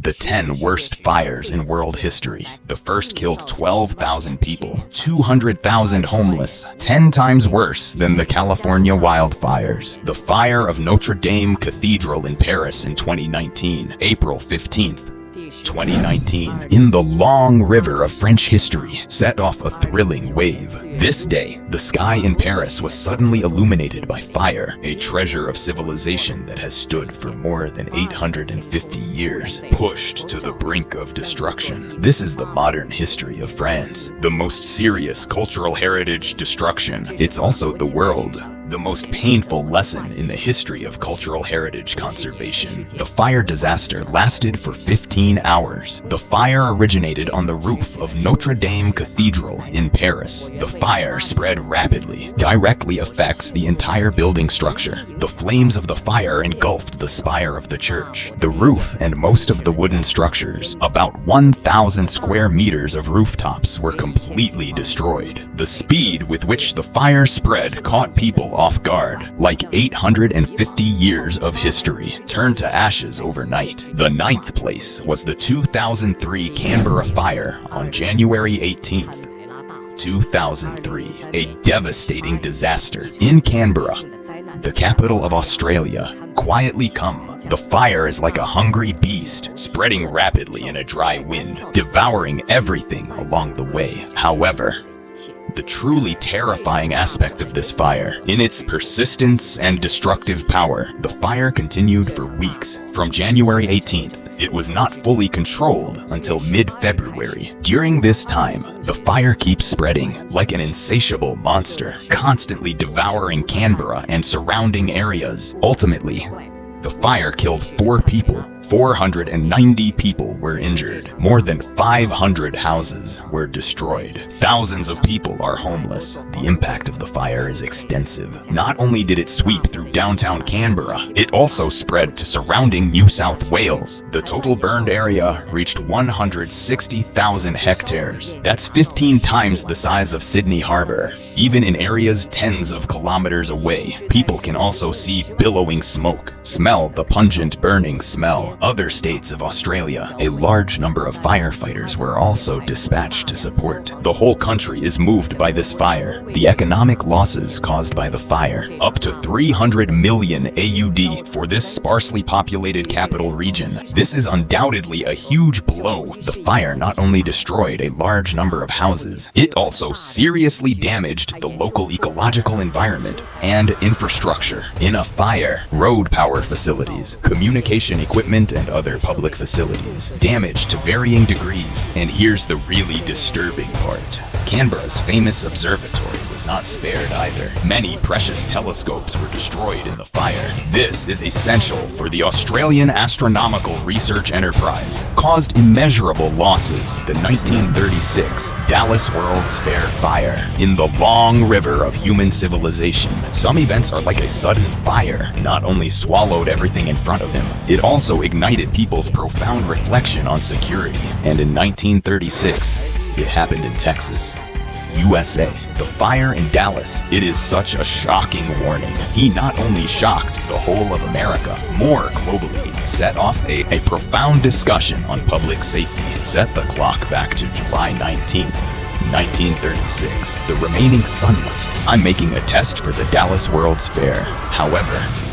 The 10 worst fires in world history. The first killed 12,000 people, 200,000 homeless, 10 times worse than the California wildfires. The fire of Notre Dame Cathedral in Paris in 2019, April 15th. 2019, in the long river of French history, set off a thrilling wave. This day, the sky in Paris was suddenly illuminated by fire, a treasure of civilization that has stood for more than 850 years, pushed to the brink of destruction. This is the modern history of France, the most serious cultural heritage destruction. It's also the most painful lesson in the history of cultural heritage conservation. The fire disaster lasted for 15 hours. The fire originated on the roof of Notre Dame Cathedral in Paris. The fire spread rapidly, directly affects the entire building structure. The flames of the fire engulfed the spire of the church, the roof, and most of the wooden structures. About 1,000 square meters of rooftops were completely destroyed. The speed with which the fire spread caught people off guard. Like 850 years of history turned to ashes overnight. The 9th place was the 2003 Canberra fire on January 18th. 2003, a devastating disaster in Canberra, the capital of Australia. Quietly come. The fire is like a hungry beast, spreading rapidly in a dry wind, devouring everything along the way. However, the truly terrifying aspect of this fire, in its persistence and destructive power, the fire continued for weeks. From January 18th, it was not fully controlled until mid-February. During this time, the fire keeps spreading like an insatiable monster, constantly devouring Canberra and surrounding areas. Ultimately, the fire killed 4 people. 490 people were injured. More than 500 houses were destroyed. Thousands of people are homeless. The impact of the fire is extensive. Not only did it sweep through downtown Canberra, it also spread to surrounding New South Wales. The total burned area reached 160,000 hectares. That's 15 times the size of Sydney Harbour. Even in areas tens of kilometers away, people can also see billowing smoke, smell the pungent burning smell. Other states of Australia, a large number of firefighters were also dispatched to support. The whole country is moved by this fire. The economic losses caused by the fire, up to 300 million AUD for this sparsely populated capital region. This is undoubtedly a huge blow. The fire not only destroyed a large number of houses, it also seriously damaged the local ecological environment and infrastructure. In a fire, road power facilities, communication equipment, and other public facilities damaged to varying degrees. And here's the really disturbing part. Canberra's famous observatory was not spared either. Many precious telescopes were destroyed in the fire. This is essential for the Australian Astronomical Research Enterprise, caused immeasurable losses. The 1936 Dallas World's Fair fire. In the long river of human civilization, some events are like a sudden fire. Not only swallowed everything in front of him, it also ignited people's profound reflection on security. And in 1936, it happened in Texas, USA. The fire in Dallas, it is such a shocking warning. He not only shocked the whole of America, more globally, set off a profound discussion on public safety. Set the clock back to July 19th, 1936. The remaining sunlight. I'm making a test for the Dallas World's Fair. However,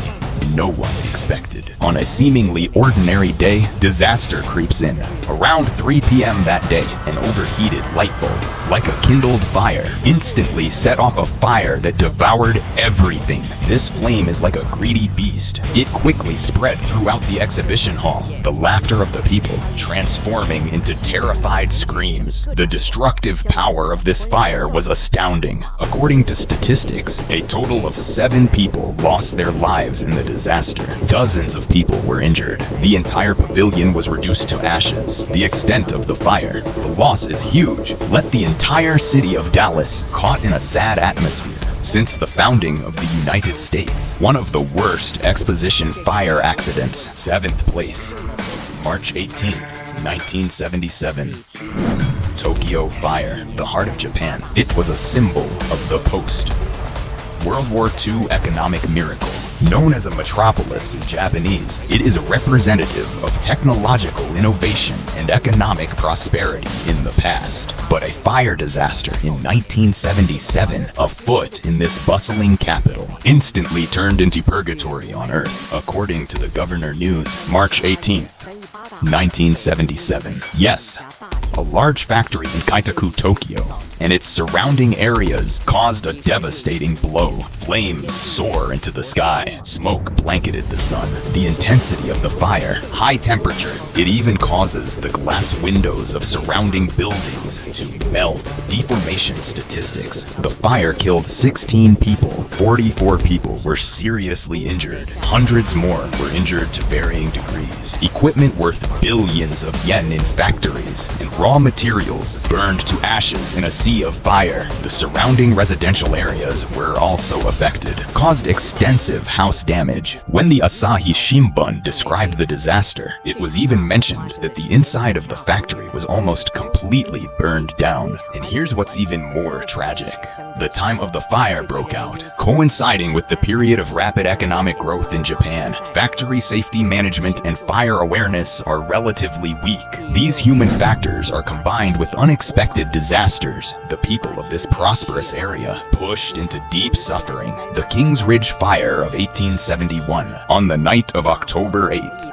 no one expected. On a seemingly ordinary day, disaster creeps in. Around 3 p.m. that day, an overheated light bulb, like a kindled fire, instantly set off a fire that devoured everything. This flame is like a greedy beast. It quickly spread throughout the exhibition hall, the laughter of the people transforming into terrified screams. The destructive power of this fire was astounding. According to statistics, a total of 7 people lost their lives in the disaster. Dozens of people were injured. The entire pavilion was reduced to ashes. The extent of the fire, the loss is huge. Let the entire city of Dallas caught in a sad atmosphere. Since the founding of the United States, one of the worst exposition fire accidents. 7th place, March 18th, 1977. Tokyo Fire, the heart of Japan. It was a symbol of the post-World War II economic miracle. Known as a metropolis in Japanese, it is representative of technological innovation and economic prosperity in the past. But a fire disaster in 1977, afoot in this bustling capital, instantly turned into purgatory on Earth, according to the Governor News, March 18th, 1977. Yes, a large factory in Kaitaku, Tokyo, and its surrounding areas caused a devastating blow. Flames soar into the sky. Smoke blanketed the sun. The intensity of the fire, high temperature, it even causes the glass windows of surrounding buildings to melt. Deformation statistics. The fire killed 16 people. 44 people were seriously injured. Hundreds more were injured to varying degrees. Equipment worth billions of yen in factories and raw materials burned to ashes in a sea of fire. The surrounding residential areas were also affected, caused extensive house damage. When the Asahi Shimbun described the disaster, it was even mentioned that the inside of the factory was almost completely burned down. And here's what's even more tragic. The time of the fire broke out, coinciding with the period of rapid economic growth in Japan. Factory safety management and fire awareness are relatively weak. These human factors are combined with unexpected disasters. The people of this prosperous area pushed into deep suffering. The King's Ridge Fire of 1871. On the night of October 8th,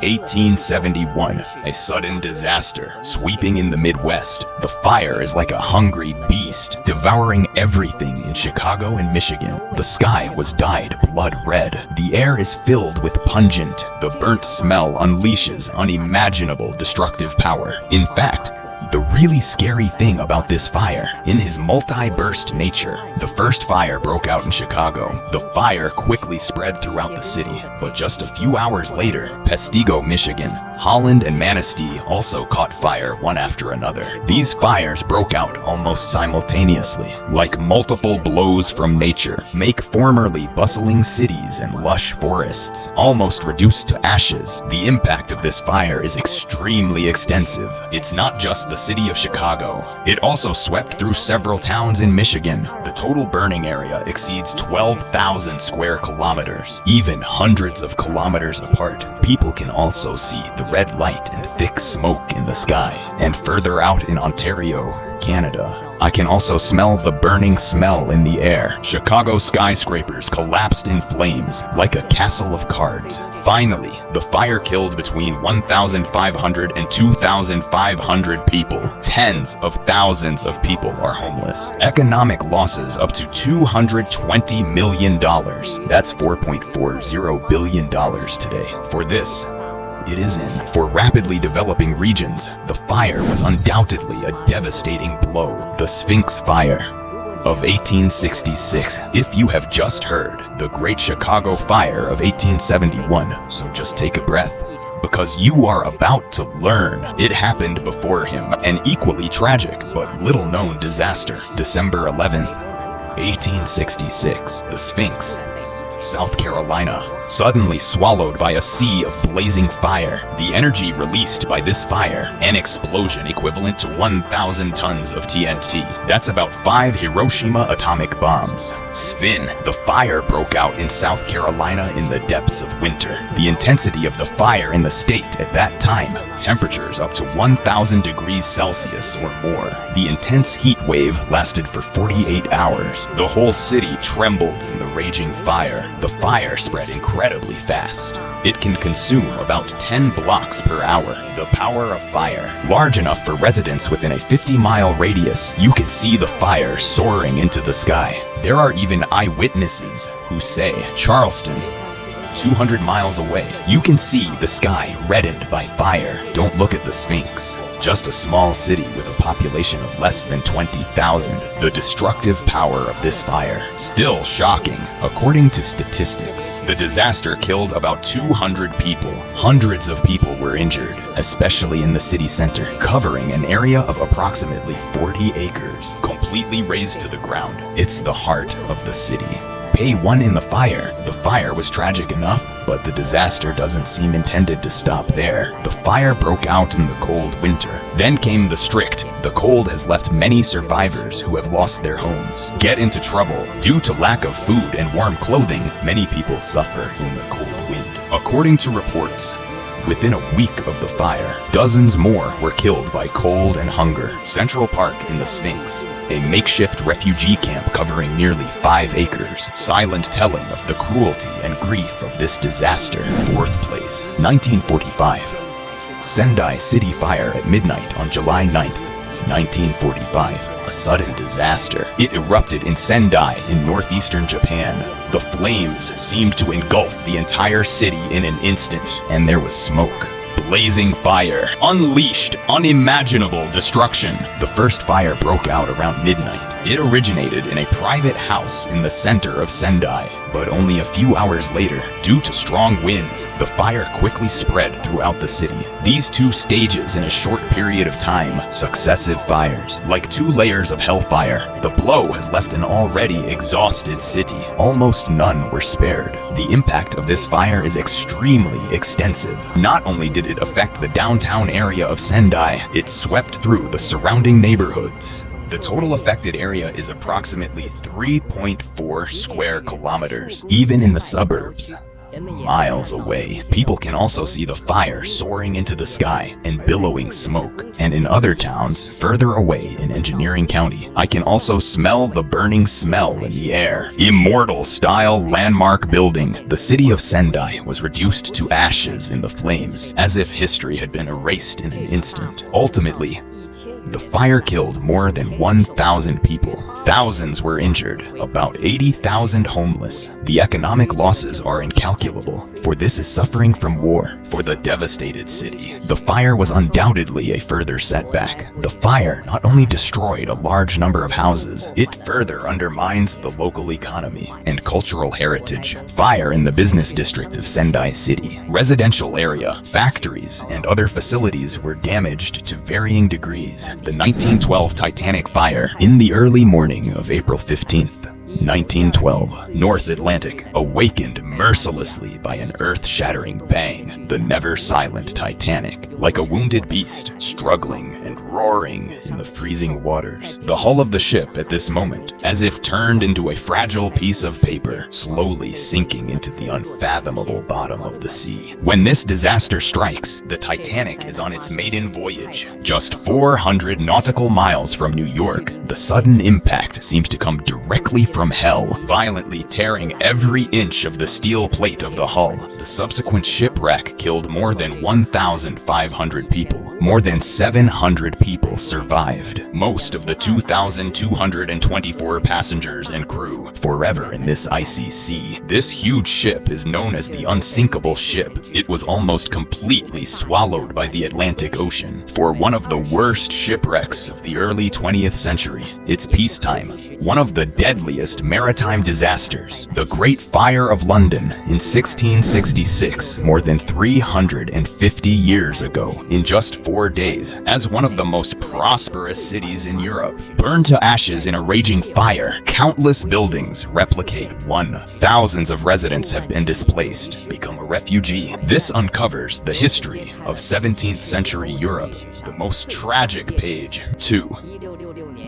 1871, a sudden disaster sweeping in the Midwest. The fire is like a hungry beast, devouring everything in Chicago and Michigan. The sky was dyed blood red. The air is filled with pungent. The burnt smell unleashes unimaginable destructive power. In fact, the really scary thing about this fire, in his multi-burst nature, the first fire broke out in Chicago. The fire quickly spread throughout the city, but just a few hours later, Pestigo, Michigan, Holland, and Manistee also caught fire one after another. These fires broke out almost simultaneously, like multiple blows from nature, make formerly bustling cities and lush forests almost reduced to ashes. The impact of this fire is extremely extensive. It's not just the city of Chicago. It also swept through several towns in Michigan. The total burning area exceeds 12,000 square kilometers, even hundreds of kilometers apart. People can also see the red light and thick smoke in the sky. And further out in Ontario, Canada, I can also smell the burning smell in the air. Chicago skyscrapers collapsed in flames like a castle of cards. Finally, the fire killed between 1,500 and 2,500 people. Tens of thousands of people are homeless. Economic losses up to $220 million. That's $4.40 billion today. For this, it is in. For rapidly developing regions, the fire was undoubtedly a devastating blow. The Sphinx Fire of 1866. If you have just heard the Great Chicago Fire of 1871, so just take a breath, because you are about to learn. It happened before him, an equally tragic but little-known disaster. December 11th, 1866. The Sphinx, South Carolina, suddenly swallowed by a sea of blazing fire. The energy released by this fire, an explosion equivalent to 1,000 tons of TNT. That's about 5 Hiroshima atomic bombs. Sphin, the fire broke out in South Carolina in the depths of winter. The intensity of the fire in the state at that time, temperatures up to 1,000 degrees Celsius or more. The intense heat wave lasted for 48 hours. The whole city trembled in the raging fire. The fire spread incredibly fast. It can consume about 10 blocks per hour. The power of fire, large enough for residents within a 50-mile radius. You can see the fire soaring into the sky. There are even eyewitnesses who say Charleston, 200 miles away, you can see the sky reddened by fire. Don't look at the Sphinx. Just a small city with a population of less than 20,000. The destructive power of this fire, still shocking. According to statistics, the disaster killed about 200 people. Hundreds of people were injured, especially in the city center, covering an area of approximately 40 acres, completely razed to the ground. It's the heart of the city. Pay one in the fire. The fire was tragic enough. But the disaster doesn't seem intended to stop there. The fire broke out in the cold winter. Then came the strict. The cold has left many survivors who have lost their homes. Get into trouble. Due to lack of food and warm clothing, many people suffer in the cold wind. According to reports, within a week of the fire, dozens more were killed by cold and hunger. Central Park in the Sphinx, a makeshift refugee camp covering nearly 5 acres. Silent telling of the cruelty and grief of this disaster. 4th place, 1945. Sendai City fire at midnight on July 9th, 1945. A sudden disaster. It erupted in Sendai in northeastern Japan. The flames seemed to engulf the entire city in an instant, and there was smoke. Blazing fire unleashed unimaginable destruction. The first fire broke out around midnight. It originated in a private house in the center of Sendai, but only a few hours later, due to strong winds, the fire quickly spread throughout the city. These 2 stages in a short period of time, successive fires, like 2 layers of hellfire. The blow has left an already exhausted city. Almost none were spared. The impact of this fire is extremely extensive. Not only did it affect the downtown area of Sendai, it swept through the surrounding neighborhoods. The total affected area is approximately 3.4 square kilometers. Even in the suburbs, miles away, people can also see the fire soaring into the sky and billowing smoke. And in other towns, further away in Engineering County, I can also smell the burning smell in the air. Immortal-style landmark building. The city of Sendai was reduced to ashes in the flames, as if history had been erased in an instant. Ultimately, the fire killed more than 1,000 people. Thousands were injured, about 80,000 homeless. The economic losses are incalculable, for this is suffering from war. For the devastated city, the fire was undoubtedly a further setback. The fire not only destroyed a large number of houses, it further undermines the local economy and cultural heritage. Fire in the business district of Sendai City. Residential area, factories, and other facilities were damaged to varying degrees. The 1912 Titanic fire. In the early morning of April 15th, 1912, North Atlantic, awakened mercilessly by an earth-shattering bang. The never-silent Titanic, like a wounded beast, struggling and roaring in the freezing waters. The hull of the ship at this moment, as if turned into a fragile piece of paper, slowly sinking into the unfathomable bottom of the sea. When this disaster strikes, the Titanic is on its maiden voyage. Just 400 nautical miles from New York, the sudden impact seems to come directly from hell, violently tearing every inch of the steel plate of the hull. The subsequent shipwreck killed more than 1,500 people. More than 700 people survived. Most of the 2,224 passengers and crew forever in this icy sea. This huge ship is known as the unsinkable ship. It was almost completely swallowed by the Atlantic Ocean. For one of the worst shipwrecks of the early 20th century, it's peacetime. One of the deadliest maritime disasters. The Great Fire of London in 1666, more than 350 years ago, in just 4 days, as one of the most prosperous cities in Europe. Burned to ashes in a raging fire, countless buildings replicate one. Thousands of residents have been displaced, become a refugee. This uncovers the history of 17th century Europe, the most tragic page. 2.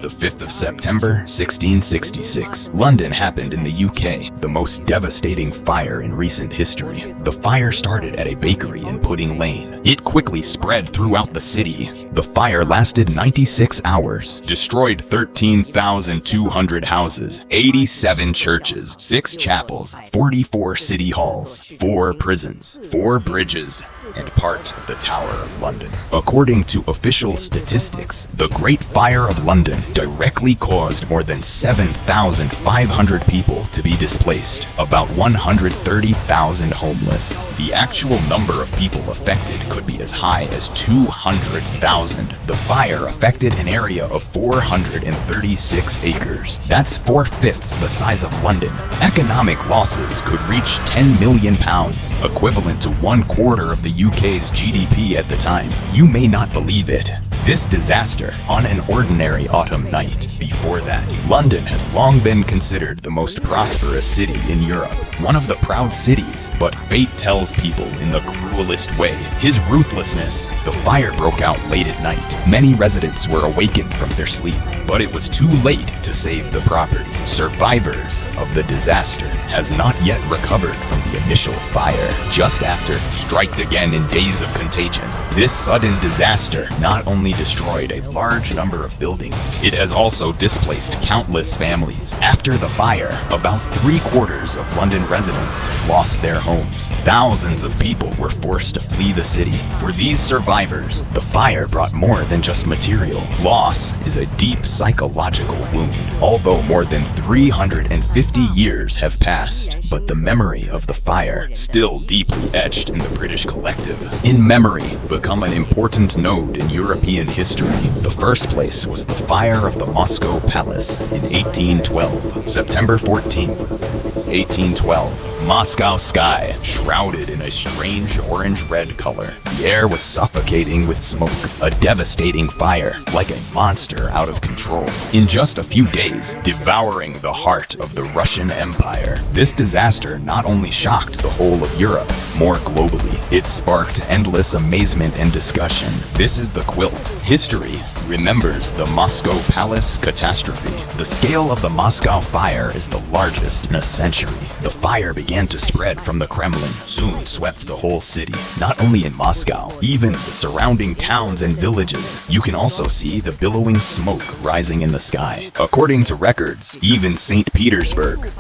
The 5th of September, 1666. London happened in the UK, the most devastating fire in recent history. The fire started at a bakery in Pudding Lane. It quickly spread throughout the city. The fire lasted 96 hours, destroyed 13,200 houses, 87 churches, 6 chapels, 44 city halls, 4 prisons, 4 bridges, and part of the Tower of London. According to official statistics, the Great Fire of London directly caused more than 7,500 people to be displaced, about 130,000 homeless. The actual number of people affected could be as high as 200,000. The fire affected an area of 436 acres. That's 4/5 the size of London. Economic losses could reach £10 million, equivalent to 1/4 of the UK's GDP at the time. You may not believe it, This disaster on an ordinary autumn night. Before that, London has long been considered the most prosperous city in Europe, one of the proud cities, but fate tells people in the cruelest way. His ruthlessness. The fire broke out late at night. Many residents were awakened from their sleep, but it was too late to save the property. Survivors of the disaster has not yet recovered from the initial fire. Just after, striked again in days of contagion. This sudden disaster not only destroyed a large number of buildings, it has also displaced countless families. After the fire, about 3/4 of London residents lost their homes. Thousands of people were forced to flee the city. For these survivors, the fire brought more than just material. Loss is a deep psychological wound. Although more than 350 years have passed, but the memory of the fire still deeply etched in the British collective. In memory, become an important node in European history. The first place was the fire of the Moscow Palace in 1812. September 14th, 1812. Moscow sky shrouded in a strange orange-red color. The air was suffocating with smoke, a devastating fire, like a monster out of control. In just a few days, devouring the heart of the Russian Empire. This disaster not only shocked the whole of Europe, more globally, it sparked endless amazement and discussion. This is the quilt. History remembers the Moscow Palace catastrophe. The scale of the Moscow fire is the largest in a century. The fire began to spread from the Kremlin, soon swept the whole city. Not only in Moscow, even the surrounding towns and villages. You can also see the billowing smoke rising in the sky. According to records, even St. Petersburg,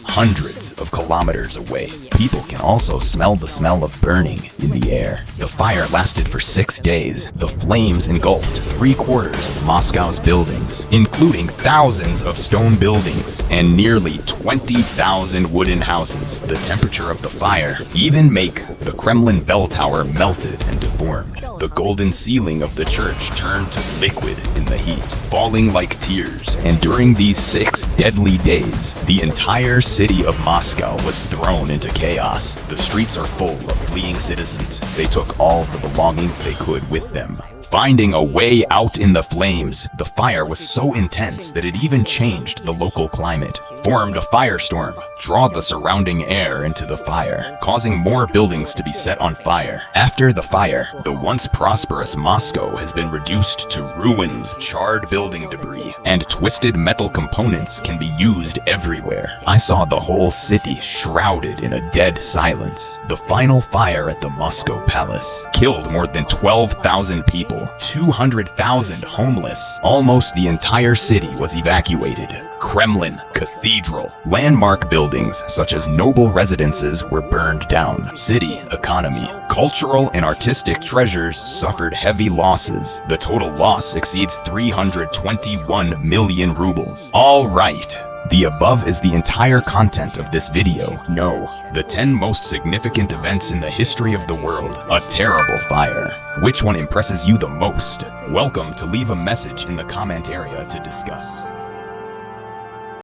hundreds of kilometers away, people can also smell the smell of burning in the air. The fire lasted for 6 days. The flames engulfed 3/4 of Moscow's buildings, including thousands of stone buildings and nearly 20,000 wooden houses. The temperature of the fire even make the Kremlin bell tower melted and deformed. The golden ceiling of the church turned to liquid in the heat, falling like tears. And during these 6 deadly days, the entire city of Moscow was thrown into chaos. The streets are full of fleeing citizens. They took all the belongings they could with them. Finding a way out in the flames, the fire was so intense that it even changed the local climate, formed a firestorm, draw the surrounding air into the fire, causing more buildings to be set on fire. After the fire, the once prosperous Moscow has been reduced to ruins. Charred building debris and twisted metal components can be used everywhere. I saw the whole city shrouded in a dead silence. The final fire at the Moscow Palace killed more than 12,000 people. 200,000 homeless. Almost the entire city was evacuated. Kremlin, cathedral, landmark buildings such as noble residences were burned down. City, economy, cultural and artistic treasures suffered heavy losses. The total loss exceeds 321 million rubles. All right. The above is the entire content of this video. No, the 10 most significant events in the history of the world. A terrible fire. Which one impresses you the most? Welcome to leave a message in the comment area to discuss.